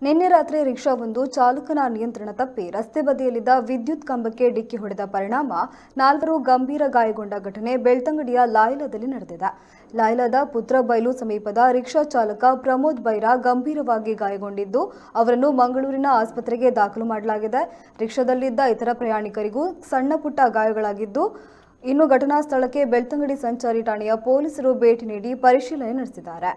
ನಿನ್ನೆ ರಾತ್ರಿ ರಿಕ್ಷಾವೊಂದು ಚಾಲಕನ ನಿಯಂತ್ರಣ ತಪ್ಪಿ ರಸ್ತೆ ಬದಿಯಲ್ಲಿದ್ದ ವಿದ್ಯುತ್ ಕಂಬಕ್ಕೆ ಡಿಕ್ಕಿ ಹೊಡೆದ ಪರಿಣಾಮ 4 ಗಂಭೀರ ಗಾಯಗೊಂಡ ಘಟನೆ ಬೆಳ್ತಂಗಡಿಯ ಲಾಯ್ಲದಲ್ಲಿ ನಡೆದಿದೆ. ಲಾಯ್ಲದ ಪುತ್ರಬೈಲು ಸಮೀಪದ ರಿಕ್ಷಾ ಚಾಲಕ ಪ್ರಮೋದ್ ಬೈರಾ ಗಂಭೀರವಾಗಿ ಗಾಯಗೊಂಡಿದ್ದು ಅವರನ್ನು ಮಂಗಳೂರಿನ ಆಸ್ಪತ್ರೆಗೆ ದಾಖಲು ಮಾಡಲಾಗಿದೆ. ರಿಕ್ಷಾದಲ್ಲಿದ್ದ ಇತರ ಪ್ರಯಾಣಿಕರಿಗೂ ಸಣ್ಣಪುಟ್ಟ ಗಾಯಗಳಾಗಿದ್ದು, ಇನ್ನು ಘಟನಾ ಸ್ಥಳಕ್ಕೆ ಬೆಳ್ತಂಗಡಿ ಸಂಚಾರಿ ಠಾಣೆಯ ಪೊಲೀಸರು ಭೇಟಿ ನೀಡಿ ಪರಿಶೀಲನೆ ನಡೆಸಿದ್ದಾರೆ.